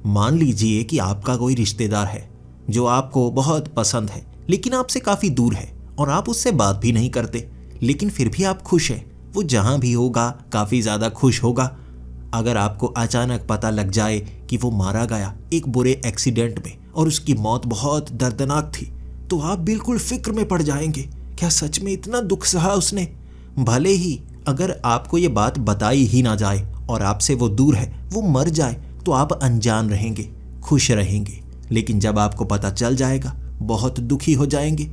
मान लीजिए कि आपका कोई रिश्तेदार है जो आपको बहुत पसंद है, लेकिन आपसे काफ़ी दूर है और आप उससे बात भी नहीं करते, लेकिन फिर भी आप खुश हैं। वो जहाँ भी होगा काफ़ी ज़्यादा खुश होगा। अगर आपको अचानक पता लग जाए कि वो मारा गया एक बुरे एक्सीडेंट में और उसकी मौत बहुत दर्दनाक थी, तो आप बिल्कुल फिक्र में पड़ जाएंगे, क्या सच में इतना दुख सहा उसने। भले ही अगर आपको ये बात बताई ही ना जाए और आपसे वो दूर है, वो मर जाए, तो आप अनजान रहेंगे, खुश रहेंगे। लेकिन जब आपको पता चल जाएगा, बहुत दुखी हो जाएंगे।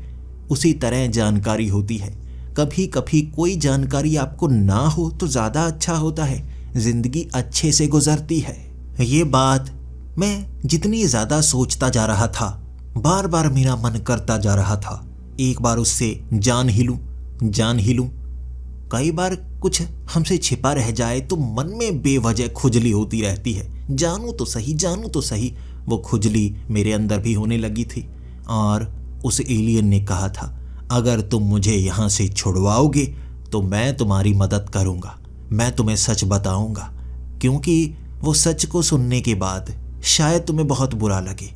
उसी तरह जानकारी होती है, कभी कभी कोई जानकारी आपको ना हो तो ज़्यादा अच्छा होता है, जिंदगी अच्छे से गुजरती है। ये बात मैं जितनी ज़्यादा सोचता जा रहा था, बार बार मेरा मन करता जा रहा था एक बार उससे जान ही लूं। कई बार कुछ हमसे छिपा रह जाए तो मन में बेवजह खुजली होती रहती है, जानूं तो सही। वो खुजली मेरे अंदर भी होने लगी थी। और उस एलियन ने कहा था, अगर तुम मुझे यहाँ से छुड़वाओगे तो मैं तुम्हारी मदद करूँगा, मैं तुम्हें सच बताऊँगा। क्योंकि वो सच को सुनने के बाद शायद तुम्हें बहुत बुरा लगे,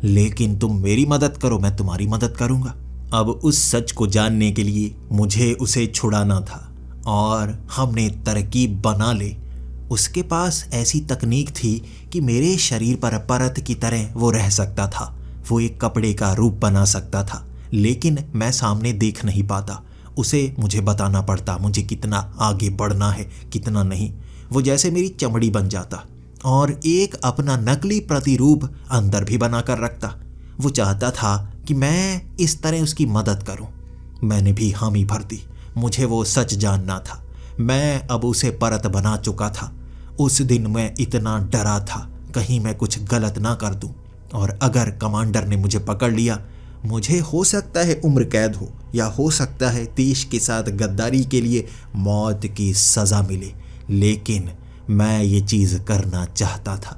लेकिन तुम मेरी मदद करो, मैं तुम्हारी मदद करूँगा। अब उस सच को जानने के लिए मुझे उसे छुड़ाना था और हमने तरकीब बना ली। उसके पास ऐसी तकनीक थी कि मेरे शरीर पर परत की तरह वो रह सकता था, वो एक कपड़े का रूप बना सकता था, लेकिन मैं सामने देख नहीं पाता। उसे मुझे बताना पड़ता मुझे कितना आगे बढ़ना है, कितना नहीं। वो जैसे मेरी चमड़ी बन जाता और एक अपना नकली प्रतिरूप अंदर भी बना कर रखता। वो चाहता था कि मैं इस तरह उसकी मदद करूं। मैंने भी हामी भर दी, मुझे वो सच जानना था। मैं अब उसे परत बना चुका था। उस दिन मैं इतना डरा था कहीं मैं कुछ गलत ना कर दूं, और अगर कमांडर ने मुझे पकड़ लिया, मुझे हो सकता है उम्र कैद हो, या हो सकता है देश के साथ गद्दारी के लिए मौत की सज़ा मिले। लेकिन मैं ये चीज़ करना चाहता था।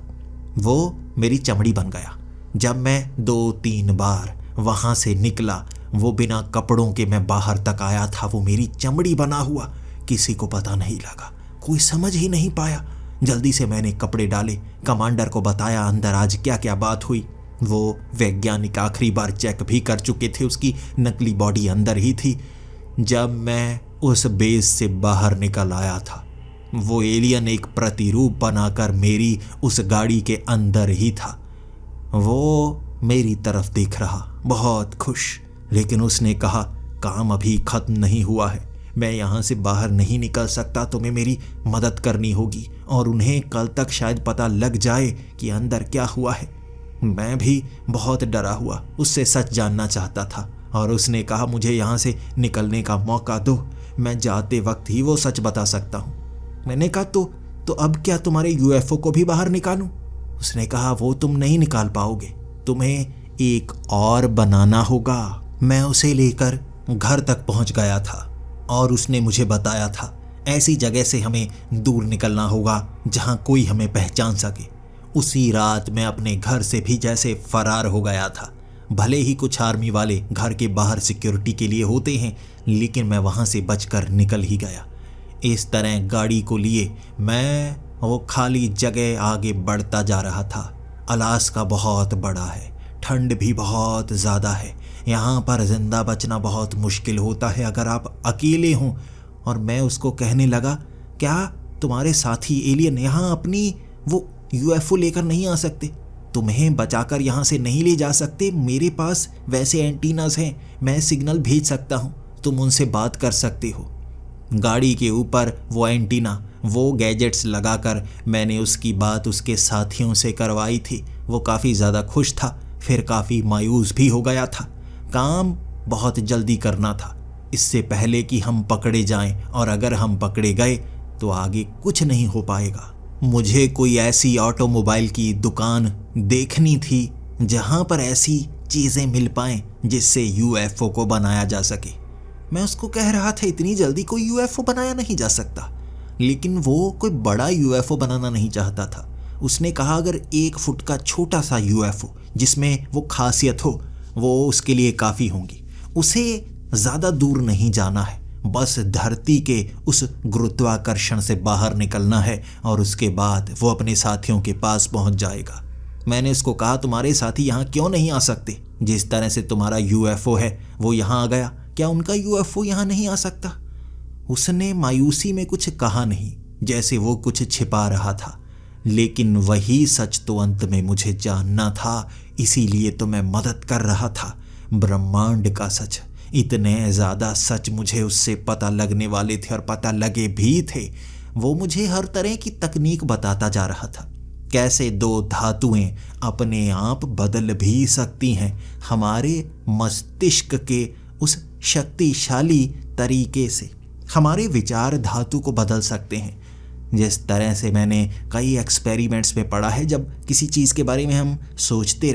वो मेरी चमड़ी बन गया। जब मैं 2-3 बार वहाँ से निकला, वो बिना कपड़ों के मैं बाहर तक आया था, वो मेरी चमड़ी बना हुआ। किसी को पता नहीं लगा, कोई समझ ही नहीं पाया। जल्दी से मैंने कपड़े डाले, कमांडर को बताया अंदर आज क्या क्या बात हुई। वो वैज्ञानिक आखिरी बार चेक भी कर चुके थे, उसकी नकली बॉडी अंदर ही थी। जब मैं उस बेस से बाहर निकल आया था, वो एलियन एक प्रतिरूप बनाकर मेरी उस गाड़ी के अंदर ही था। वो मेरी तरफ देख रहा, बहुत खुश। लेकिन उसने कहा, काम अभी खत्म नहीं हुआ है, मैं यहाँ से बाहर नहीं निकल सकता, तुम्हें मेरी मदद करनी होगी, और उन्हें कल तक शायद पता लग जाए कि अंदर क्या हुआ है। मैं भी बहुत डरा हुआ, उससे सच जानना चाहता था, और उसने कहा मुझे यहाँ से निकलने का मौका दो, मैं जाते वक्त ही वो सच बता सकता हूँ। मैंने कहा तो अब क्या तुम्हारे यूएफओ को भी बाहर निकालूं? उसने कहा वो तुम नहीं निकाल पाओगे, तुम्हें एक और बनाना होगा। मैं उसे लेकर घर तक पहुंच गया था और उसने मुझे बताया था ऐसी जगह से हमें दूर निकलना होगा जहां कोई हमें पहचान सके। उसी रात मैं अपने घर से भी जैसे फरार हो गया था। भले ही कुछ आर्मी वाले घर के बाहर सिक्योरिटी के लिए होते हैं, लेकिन मैं वहाँ से बचकर निकल ही गया। इस तरह गाड़ी को लिए मैं वो खाली जगह आगे बढ़ता जा रहा था। अलास्का बहुत बड़ा है, ठंड भी बहुत ज़्यादा है, यहाँ पर जिंदा बचना बहुत मुश्किल होता है अगर आप अकेले हों। और मैं उसको कहने लगा, क्या तुम्हारे साथी एलियन यहाँ अपनी वो यूएफओ लेकर नहीं आ सकते? तुम्हें बचाकर यहाँ से नहीं ले जा सकते? मेरे पास वैसे एंटीनास हैं, मैं सिग्नल भेज सकता हूँ, तुम उनसे बात कर सकते हो। गाड़ी के ऊपर वो एंटीना, वो गैजेट्स लगाकर मैंने उसकी बात उसके साथियों से करवाई थी। वो काफ़ी ज़्यादा खुश था, फिर काफ़ी मायूस भी हो गया था। काम बहुत जल्दी करना था, इससे पहले कि हम पकड़े जाएं, और अगर हम पकड़े गए तो आगे कुछ नहीं हो पाएगा। मुझे कोई ऐसी ऑटोमोबाइल की दुकान देखनी थी जहां पर ऐसी चीज़ें मिल पाएं जिससे यूएफओ को बनाया जा सके। मैं उसको कह रहा था इतनी जल्दी कोई यूएफओ बनाया नहीं जा सकता, लेकिन वो कोई बड़ा यूएफओ बनाना नहीं चाहता था। उसने कहा अगर 1 फुट का छोटा सा यूएफओ जिसमें वो खासियत हो, वो उसके लिए काफ़ी होंगी। उसे ज़्यादा दूर नहीं जाना है, बस धरती के उस गुरुत्वाकर्षण से बाहर निकलना है और उसके बाद वो अपने साथियों के पास पहुंच जाएगा। मैंने उसको कहा तुम्हारे साथी यहाँ क्यों नहीं आ सकते? जिस तरह से तुम्हारा यूएफओ है वो यहाँ आ गया, क्या उनका यूएफओ यहाँ नहीं आ सकता? उसने मायूसी में कुछ कहा नहीं, जैसे वो कुछ छिपा रहा था, लेकिन वही सच तो अंत में मुझे जानना था, इसीलिए तो मैं मदद कर रहा था। ब्रह्मांड का सच, इतने ज़्यादा सच मुझे उससे पता लगने वाले थे और पता लगे भी थे। वो मुझे हर तरह की तकनीक बताता जा रहा था, कैसे 2 धातुएं अपने आप बदल भी सकती हैं हमारे मस्तिष्क के उस शक्तिशाली तरीके से। हमारे विचार धातु को बदल सकते हैं। जिस तरह से मैंने कई एक्सपेरिमेंट्स में पढ़ा है, जब किसी चीज़ के बारे में हम सोचते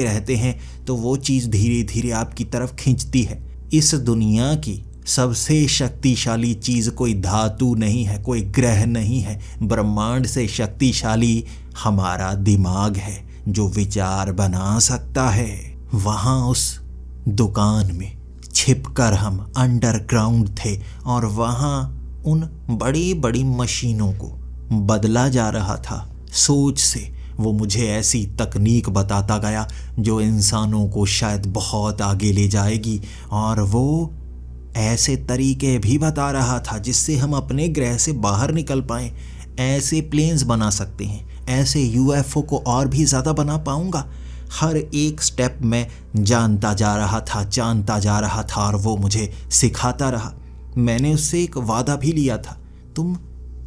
रहते हैं तो वो चीज़ धीरे धीरे आपकी तरफ खींचती है। इस दुनिया की सबसे शक्तिशाली चीज़ कोई धातु नहीं है, कोई ग्रह नहीं है। ब्रह्मांड से शक्तिशाली हमारा दिमाग है जो विचार बना सकता है। वहाँ उस दुकान में छिपकर हम अंडरग्राउंड थे और वहाँ उन बड़ी बड़ी मशीनों को बदला जा रहा था सोच से। वो मुझे ऐसी तकनीक बताता गया जो इंसानों को शायद बहुत आगे ले जाएगी, और वो ऐसे तरीके भी बता रहा था जिससे हम अपने ग्रह से बाहर निकल पाएं। ऐसे प्लेन्स बना सकते हैं, ऐसे यूएफओ को और भी ज़्यादा बना पाऊंगा। हर एक स्टेप में जानता जा रहा था और वो मुझे सिखाता रहा। मैंने उससे एक वादा भी लिया था, तुम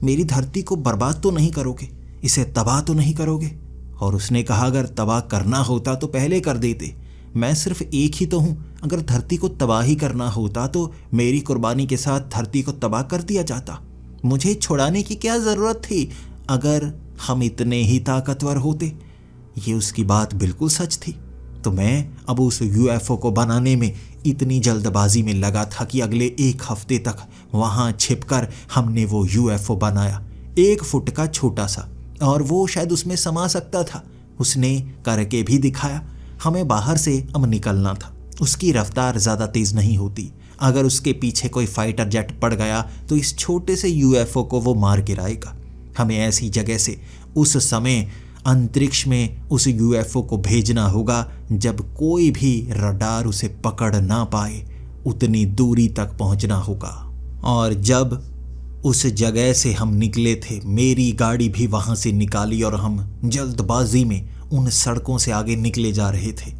मेरी धरती को बर्बाद तो नहीं करोगे, इसे तबाह तो नहीं करोगे। और उसने कहा अगर तबाह करना होता तो पहले कर देते, मैं सिर्फ एक ही तो हूँ। अगर धरती को तबाह ही करना होता तो मेरी कुर्बानी के साथ धरती को तबाह कर दिया जाता। मुझे छुड़ाने की क्या ज़रूरत थी अगर हम इतने ही ताकतवर होते। ये उसकी बात बिल्कुल सच थी। तो मैं अब उस यूएफओ को बनाने में इतनी जल्दबाजी में लगा था कि अगले 1 हफ्ते तक वहाँ छिपकर हमने वो यूएफओ बनाया, 1 फुट का छोटा सा, और वो शायद उसमें समा सकता था। उसने करके भी दिखाया। हमें बाहर से अब निकलना था। उसकी रफ्तार ज़्यादा तेज़ नहीं होती। अगर उसके पीछे कोई फाइटर जेट पड़ गया तो इस छोटे से यूएफओ को वो मार गिराएगा। हमें ऐसी जगह से उस समय अंतरिक्ष में उस यूएफओ को भेजना होगा जब कोई भी रडार उसे पकड़ ना पाए। उतनी दूरी तक पहुंचना होगा। और जब उस जगह से हम निकले थे, मेरी गाड़ी भी वहां से निकाली और हम जल्दबाजी में उन सड़कों से आगे निकले जा रहे थे।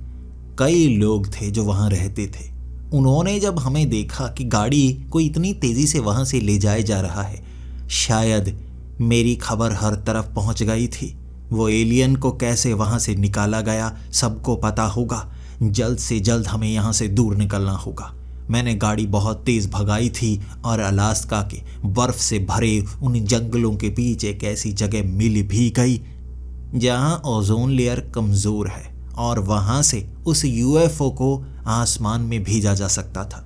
कई लोग थे जो वहां रहते थे। उन्होंने जब हमें देखा कि गाड़ी को इतनी तेज़ी से वहां से ले जाया जा रहा है, शायद मेरी खबर हर तरफ पहुंच गई थी। वो एलियन को कैसे वहां से निकाला गया सबको पता होगा। जल्द से जल्द हमें यहाँ से दूर निकलना होगा। मैंने गाड़ी बहुत तेज़ भगाई थी और अलास्का के बर्फ़ से भरे उन जंगलों के बीच एक ऐसी जगह मिल भी गई जहाँ ओजोन लेयर कमज़ोर है और वहाँ से उस यूएफओ को आसमान में भेजा जा सकता था।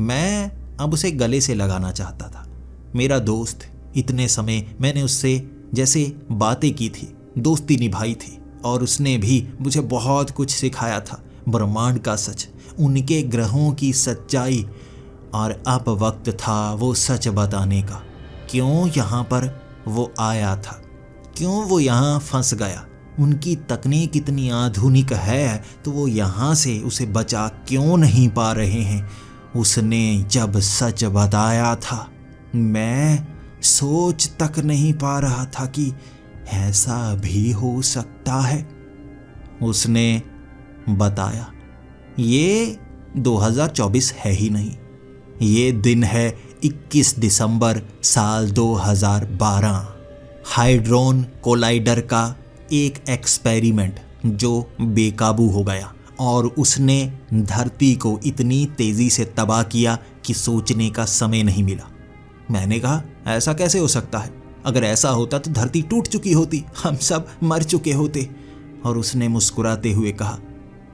मैं अब उसे गले से लगाना चाहता था। मेरा दोस्त, इतने समय मैंने उससे जैसे बातें की थी, दोस्ती निभाई थी, और उसने भी मुझे बहुत कुछ सिखाया था। ब्रह्मांड का सच, उनके ग्रहों की सच्चाई। और अब वक्त था वो सच बताने का। क्यों यहाँ पर वो आया था, क्यों वो यहाँ फंस गया। उनकी तकनीक इतनी आधुनिक है तो वो यहाँ से उसे बचा क्यों नहीं पा रहे हैं। उसने जब सच बताया था, मैं सोच तक नहीं पा रहा था कि ऐसा भी हो सकता है। उसने बताया, ये 2024 है ही नहीं, ये दिन है 21 दिसंबर साल 2012। हाइड्रोन कोलाइडर का एक एक्सपेरिमेंट जो बेकाबू हो गया और उसने धरती को इतनी तेजी से तबाह किया कि सोचने का समय नहीं मिला। मैंने कहा, ऐसा कैसे हो सकता है? अगर ऐसा होता तो धरती टूट चुकी होती, हम सब मर चुके होते। और उसने मुस्कुराते हुए कहा,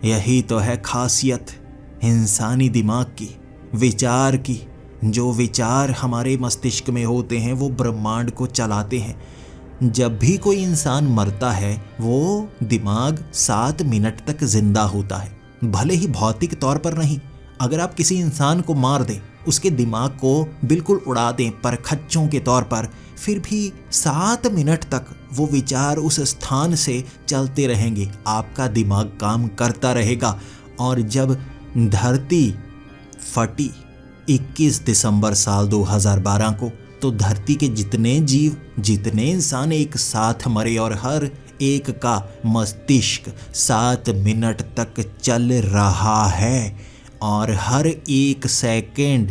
यही तो है खासियत इंसानी दिमाग की, विचार की। जो विचार हमारे मस्तिष्क में होते हैं वो ब्रह्मांड को चलाते हैं। जब भी कोई इंसान मरता है वो दिमाग 7 मिनट तक जिंदा होता है, भले ही भौतिक तौर पर नहीं। अगर आप किसी इंसान को मार दें, उसके दिमाग को बिल्कुल उड़ा दें परखच्चों के तौर पर, फिर भी 7 मिनट तक वो विचार उस स्थान से चलते रहेंगे। आपका दिमाग काम करता रहेगा। और जब धरती फटी 21 दिसंबर साल 2012 को, तो धरती के जितने जीव, जितने इंसान एक साथ मरे और हर एक का मस्तिष्क 7 मिनट तक चल रहा है। और हर एक सेकंड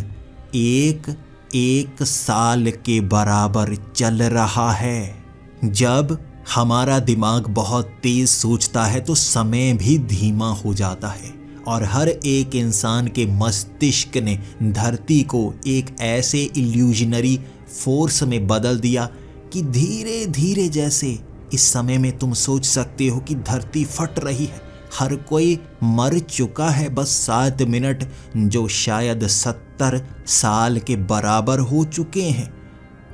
एक साल के बराबर चल रहा है। जब हमारा दिमाग बहुत तेज सोचता है तो समय भी धीमा हो जाता है। और हर एक इंसान के मस्तिष्क ने धरती को एक ऐसे इल्यूजनरी फोर्स में बदल दिया कि धीरे धीरे, जैसे इस समय में तुम सोच सकते हो कि धरती फट रही है, हर कोई मर चुका है बस 7 मिनट, जो शायद 70 साल के बराबर हो चुके हैं।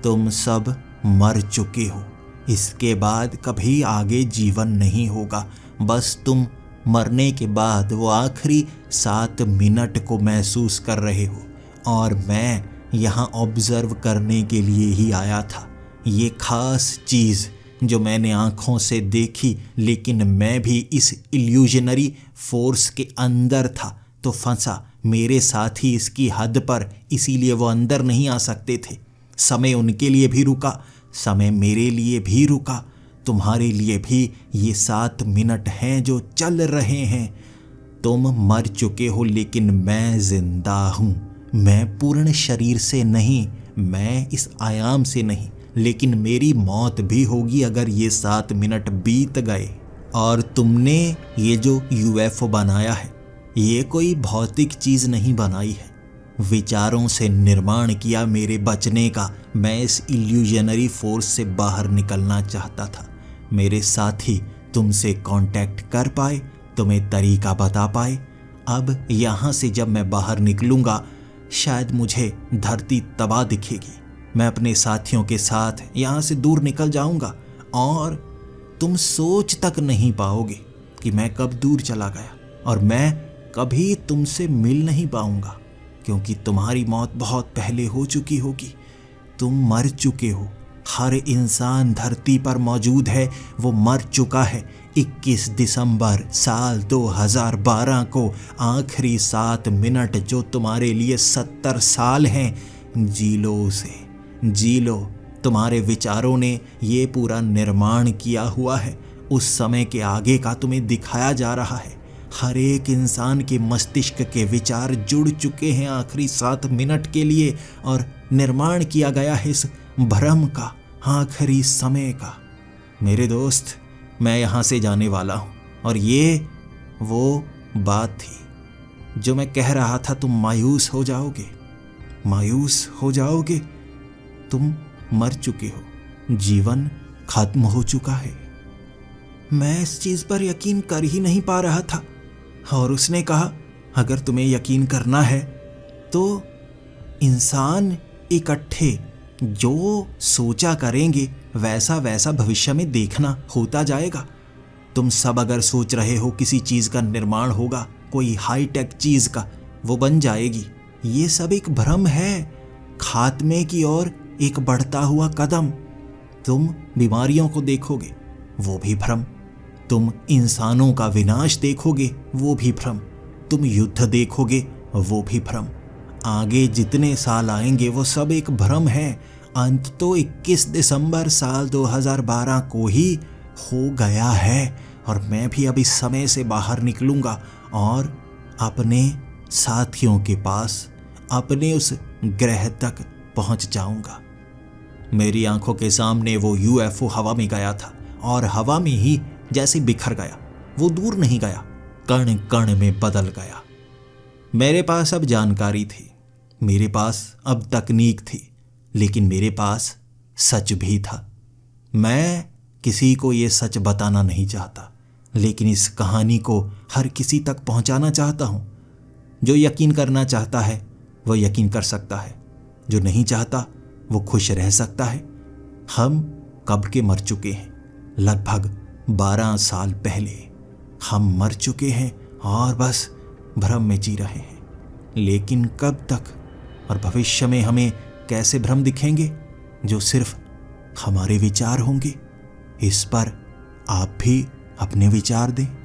तुम सब मर चुके हो। इसके बाद कभी आगे जीवन नहीं होगा। बस तुम मरने के बाद वो आखिरी 7 मिनट को महसूस कर रहे हो। और मैं यहाँ ऑब्जर्व करने के लिए ही आया था। ये खास चीज़ जो मैंने आँखों से देखी, लेकिन मैं भी इस इल्यूजनरी फोर्स के अंदर था तो फंसा। मेरे साथ ही इसकी हद पर, इसीलिए वो अंदर नहीं आ सकते थे। समय उनके लिए भी रुका, समय मेरे लिए भी रुका, तुम्हारे लिए भी ये 7 मिनट हैं जो चल रहे हैं। तुम मर चुके हो लेकिन मैं जिंदा हूँ। मैं पूर्ण शरीर से नहीं, मैं इस आयाम से नहीं, लेकिन मेरी मौत भी होगी अगर ये 7 मिनट बीत गए। और तुमने ये जो यूएफओ बनाया है, ये कोई भौतिक चीज़ नहीं बनाई है, विचारों से निर्माण किया मेरे बचने का। मैं इस इल्यूजनरी फोर्स से बाहर निकलना चाहता था। मेरे साथी तुमसे कांटेक्ट कर पाए, तुम्हें तरीका बता पाए। अब यहाँ से जब मैं बाहर निकलूँगा, शायद मुझे धरती तबाह दिखेगी। मैं अपने साथियों के साथ यहाँ से दूर निकल जाऊँगा और तुम सोच तक नहीं पाओगे कि मैं कब दूर चला गया। और मैं कभी तुमसे मिल नहीं पाऊँगा, क्योंकि तुम्हारी मौत बहुत पहले हो चुकी होगी। तुम मर चुके हो। हर इंसान धरती पर मौजूद है, वो मर चुका है। 21 दिसंबर साल 2012 को आखिरी 7 मिनट जो तुम्हारे लिए 70 साल हैं, जी लो उसे, जी लो। तुम्हारे विचारों ने ये पूरा निर्माण किया हुआ है। उस समय के आगे का तुम्हें दिखाया जा रहा है। हर एक इंसान के मस्तिष्क के विचार जुड़ चुके हैं आखिरी 7 मिनट के लिए, और निर्माण किया गया है इस भ्रम का, आखिरी समय का। मेरे दोस्त, मैं यहाँ से जाने वाला हूँ, और ये वो बात थी जो मैं कह रहा था। तुम मायूस हो जाओगे, मायूस हो जाओगे। तुम मर चुके हो, जीवन खत्म हो चुका है। मैं इस चीज़ पर यकीन कर ही नहीं पा रहा था। और उसने कहा, अगर तुम्हें यकीन करना है तो इंसान इकट्ठे जो सोचा करेंगे वैसा वैसा भविष्य में देखना होता जाएगा। तुम सब अगर सोच रहे हो किसी चीज का निर्माण होगा, कोई हाईटेक चीज का, वो बन जाएगी, ये सब एक भ्रम है, खात्मे की ओर एक बढ़ता हुआ कदम। तुम बीमारियों को देखोगे, वो भी भ्रम। तुम इंसानों का विनाश देखोगे, वो भी भ्रम। तुम युद्ध देखोगे, वो भी भ्रम। आगे जितने साल आएंगे वो सब एक भ्रम है। अंत तो 21 दिसंबर साल 2012 को ही हो गया है और मैं भी अब इस समय से बाहर निकलूंगा और अपने साथियों के पास, अपने उस ग्रह तक पहुंच जाऊंगा। मेरी आंखों के सामने वो यूएफओ हवा में गया था और हवा में ही जैसे बिखर गया। वो दूर नहीं गया, कण कण में बदल गया। मेरे पास अब जानकारी थी, मेरे पास अब तकनीक थी, लेकिन मेरे पास सच भी था। मैं किसी को ये सच बताना नहीं चाहता, लेकिन इस कहानी को हर किसी तक पहुंचाना चाहता हूं। जो यकीन करना चाहता है वो यकीन कर सकता है, जो नहीं चाहता वो खुश रह सकता है। हम कब के मर चुके हैं, लगभग 12 साल पहले हम मर चुके हैं और बस भ्रम में जी रहे हैं। लेकिन कब तक और भविष्य में हमें कैसे भ्रम दिखेंगे जो सिर्फ हमारे विचार होंगे? इस पर आप भी अपने विचार दें।